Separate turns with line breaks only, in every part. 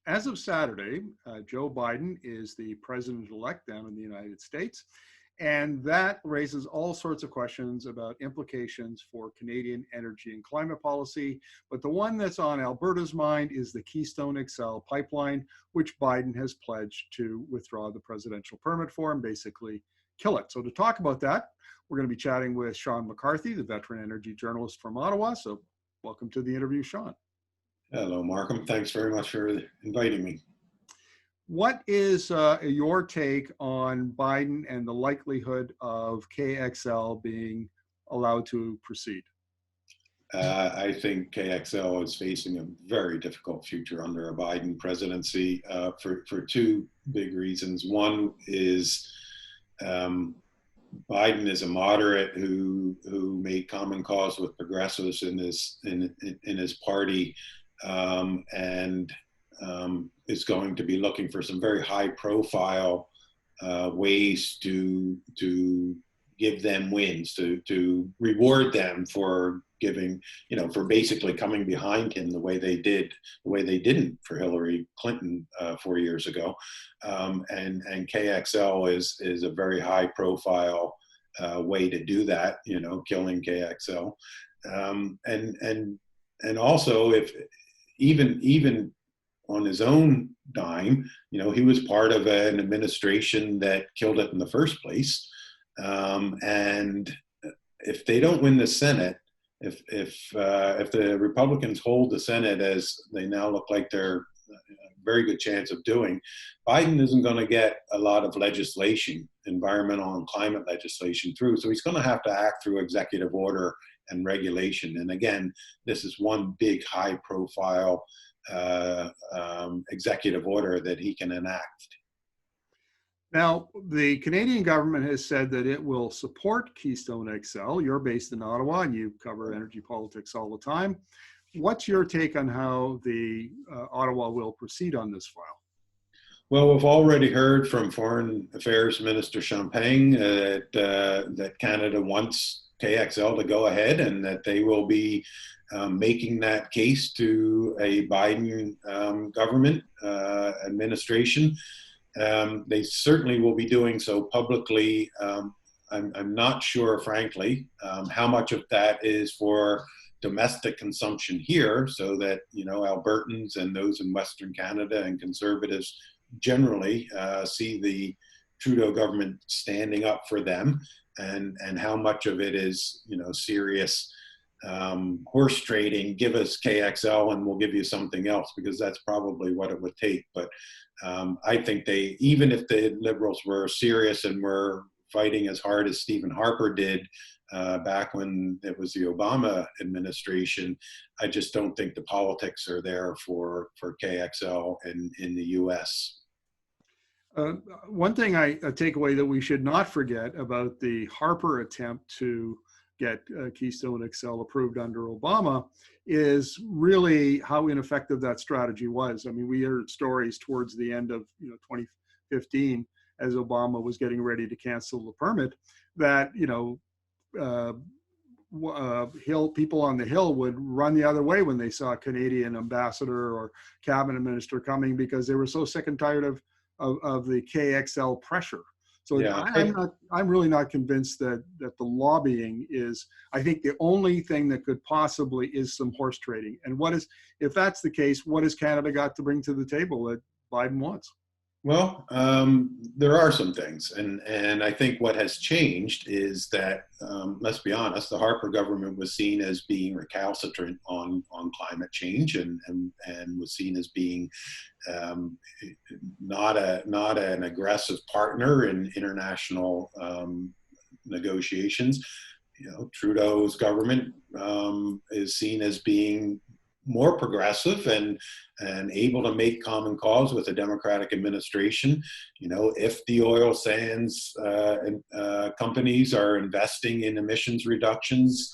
As of Saturday, Joe Biden is the president-elect down in the United States, and that raises all sorts of questions about implications for Canadian energy and climate policy. But the one that's on Alberta's mind is the Keystone XL pipeline, which Biden has pledged to withdraw the presidential permit for and basically kill it. So to talk about that, we're going to be chatting with Shawn McCarthy, the veteran energy journalist from Ottawa. So welcome to the interview, Shawn.
Hello, Markham. Thanks very much for inviting me.
What is your take on Biden and the likelihood of KXL being allowed to proceed?
I think KXL is facing a very difficult future under a Biden presidency for two big reasons. One is Biden is a moderate who made common cause with progressives in his party. And is going to be looking for some very high-profile ways to give them wins, to reward them for giving, for basically coming behind him the way they didn't for Hillary Clinton 4 years ago. And KXL is a very high-profile way to do that, killing KXL. And also, if even on his own dime, he was part of an administration that killed it in the first place. And if they don't win the Senate, if the Republicans hold the Senate as they now look like they're a very good chance of doing, Biden isn't going to get a lot of legislation, environmental and climate legislation through. So he's going to have to act through executive order and regulation. And again, this is one big high-profile executive order that he can enact.
Now, the Canadian government has said that it will support Keystone XL. You're based in Ottawa and you cover energy politics all the time. What's your take on how the Ottawa will proceed on this file?
Well, we've already heard from Foreign Affairs Minister Champagne that Canada wants KXL to go ahead and that they will be making that case to a Biden government administration. They certainly will be doing so publicly. I'm not sure, frankly, how much of that is for domestic consumption here, so that Albertans and those in Western Canada and conservatives generally see the Trudeau government standing up for them, and how much of it is serious horse trading. Give us KXL and we'll give you something else, because that's probably what it would take. But I think even if the Liberals were serious and were fighting as hard as Stephen Harper did back when it was the Obama administration, I just don't think the politics are there for KXL in the US.
One thing I take away that we should not forget about the Harper attempt to get Keystone XL approved under Obama is really how ineffective that strategy was. I mean, we heard stories towards the end of 2015, as Obama was getting ready to cancel the permit, that people on the Hill would run the other way when they saw a Canadian ambassador or cabinet minister coming, because they were so sick and tired of the KXL pressure. So yeah, I'm really not convinced that the lobbying is. I think the only thing that could possibly is some horse trading. And if that's the case, what has Canada got to bring to the table that Biden wants?
Well, there are some things, and I think what has changed is that, let's be honest, the Harper government was seen as being recalcitrant on climate change, and was seen as being not an aggressive partner in international negotiations. Trudeau's government is seen as being more progressive and able to make common cause with a Democratic administration. If the oil sands companies are investing in emissions reductions,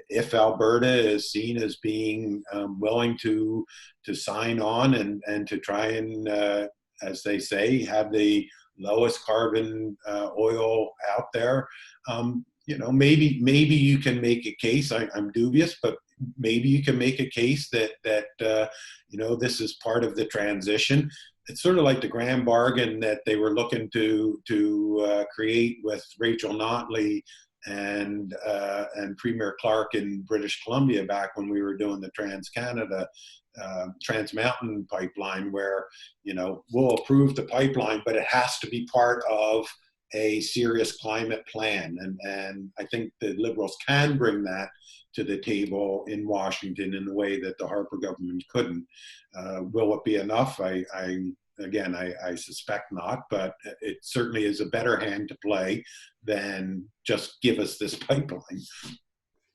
if Alberta is seen as being willing to sign on and to try and, as they say, have the lowest carbon oil out there, maybe you can make a case. I'm dubious, but maybe you can make a case that this is part of the transition. It's sort of like the grand bargain that they were looking to create with Rachel Notley and Premier Clark in British Columbia back when we were doing the Trans-Canada Trans Mountain pipeline, where we'll approve the pipeline, but it has to be part of a serious climate plan. And I think the Liberals can bring that to the table in Washington in a way that the Harper government couldn't. Will it be enough? I suspect not, but it certainly is a better hand to play than just give us this pipeline.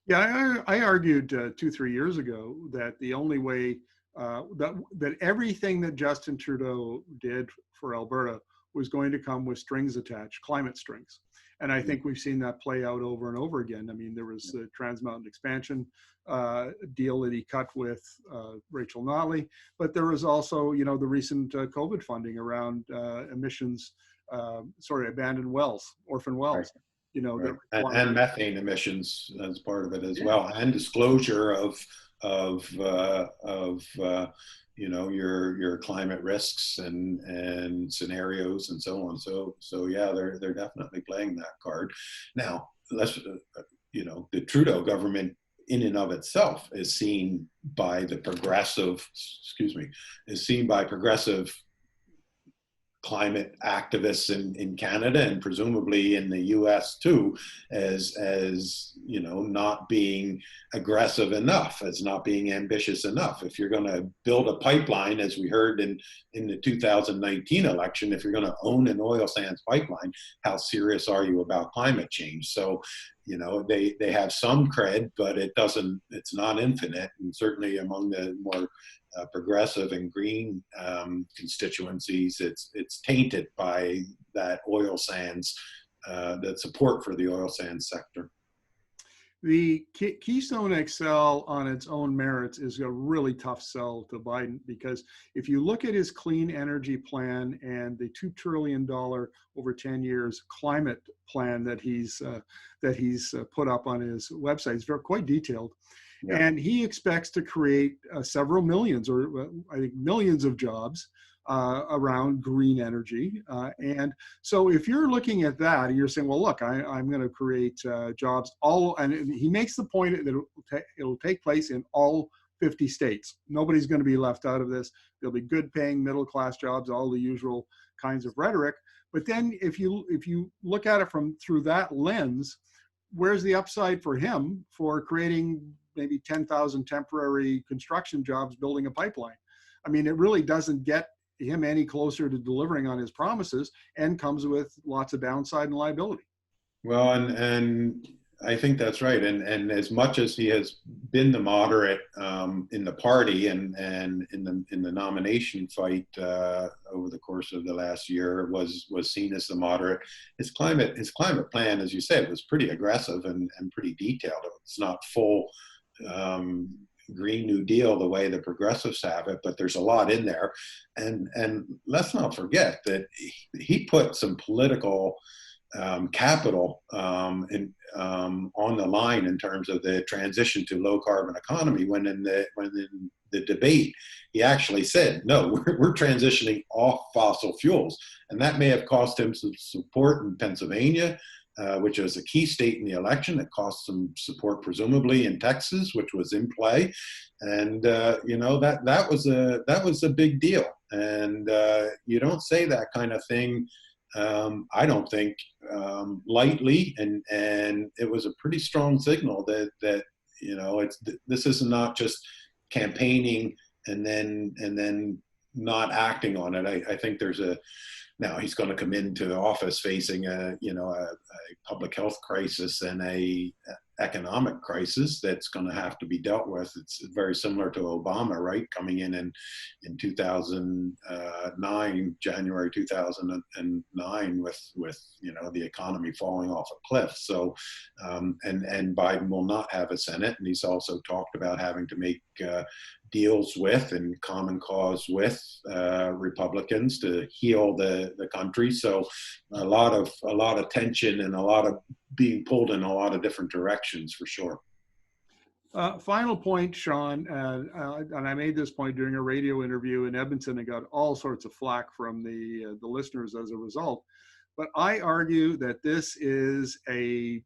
Yeah, I argued 2-3 years ago that the only way that everything that Justin Trudeau did for Alberta was going to come with strings attached, climate strings. And I think we've seen that play out over and over again. I mean, there was the Trans Mountain expansion deal that he cut with Rachel Notley, but there was also, the recent COVID funding around emissions, abandoned wells, orphan wells.
Right. And methane emissions as part of it as well, and disclosure of your climate risks and scenarios and so on. So yeah, they're definitely playing that card. Now, the Trudeau government in and of itself is seen by progressive climate activists in Canada and presumably in the US too, as not being aggressive enough, as not being ambitious enough. If you're going to build a pipeline, as we heard in the 2019 election, if you're going to own an oil sands pipeline, how serious are you about climate change? So, they have some cred, but it's not infinite, and certainly among the more progressive and green constituencies, it's tainted by that oil sands, that support for the oil sands sector.
The Keystone XL on its own merits is a really tough sell to Biden, because if you look at his clean energy plan and the $2 trillion over 10 years climate plan that he's put up on his website, it's quite detailed. Yeah. And he expects to create several millions, or I think millions of jobs around green energy. And so if you're looking at that and you're saying, well, look, I'm going to create jobs and he makes the point that it'll take place in all 50 states. Nobody's going to be left out of this. There'll be good paying middle-class jobs, all the usual kinds of rhetoric. But then if you look at it through that lens, where's the upside for him for creating maybe 10,000 temporary construction jobs building a pipeline? I mean, it really doesn't get him any closer to delivering on his promises, and comes with lots of downside and liability.
Well, and I think that's right. And as much as he has been the moderate in the party and in the nomination fight over the course of the last year was seen as the moderate, his climate plan, as you said, was pretty aggressive and pretty detailed. It's not full Green New Deal the way the progressives have it, but there's a lot in there. And let's not forget that he put some political capital on the line in terms of the transition to low carbon economy, when in the debate he actually said, no, we're transitioning off fossil fuels. And that may have cost him some support in Pennsylvania, which was a key state in the election. It cost some support presumably in Texas, which was in play. And that was a big deal. And you don't say that kind of thing, I don't think, lightly, and it was a pretty strong signal that this is not just campaigning and then not acting on it. I think now he's going to come into office facing a public health crisis and a economic crisis that's going to have to be dealt with. It's very similar to Obama, right? Coming in 2009, January 2009, with the economy falling off a cliff. So, and Biden will not have a Senate, and he's also talked about having to make deals with and common cause with Republicans to heal the country. So a lot of tension and a lot of being pulled in a lot of different directions, for sure.
Final point, Shawn, and I made this point during a radio interview in Edmonton and got all sorts of flack from the listeners as a result. But I argue that this is a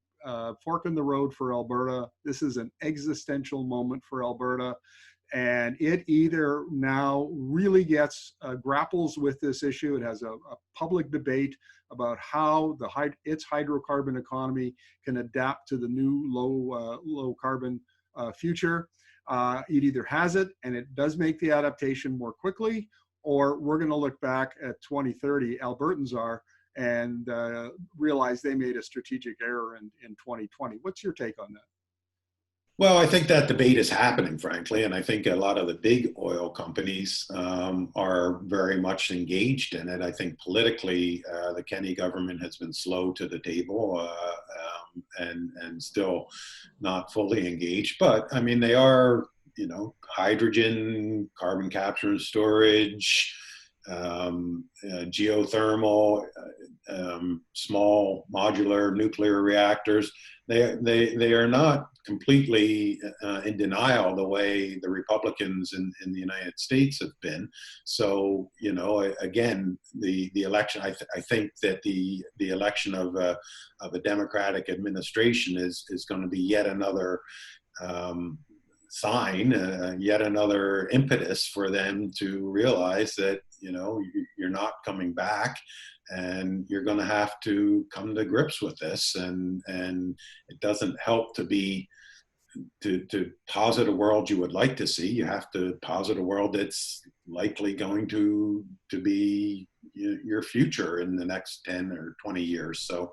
fork in the road for Alberta. This is an existential moment for Alberta. And it either now really gets grapples with this issue. It has a public debate about how its hydrocarbon economy can adapt to the new low carbon future. It either has it and it does make the adaptation more quickly, or we're going to look back at 2030, Albertans are, and realize they made a strategic error in 2020. What's your take on that?
Well, I think that debate is happening, frankly, and I think a lot of the big oil companies are very much engaged in it. I think politically, the Kenney government has been slow to the table and still not fully engaged. But I mean, they are, hydrogen, carbon capture and storage, geothermal, small modular nuclear reactors. They are not completely in denial the way the Republicans in the United States have been. So, again, the election, I think that the election of a Democratic administration is going to be yet another sign, yet another impetus for them to realize that, you're not coming back and you're going to have to come to grips with this. And it doesn't help to posit a world you would like to see. You have to posit a world that's likely going to be your future in the next 10 or 20 years. So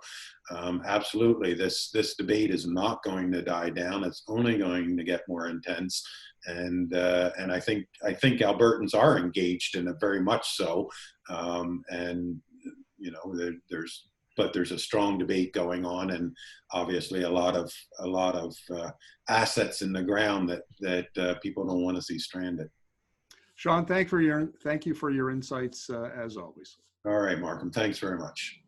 absolutely, this debate is not going to die down. It's only going to get more intense. And I think Albertans are engaged in it very much so. And there's a strong debate going on, and obviously a lot of assets in the ground that people don't want to see stranded.
Shawn, thank you for your insights as always.
All right, Markham. Thanks very much.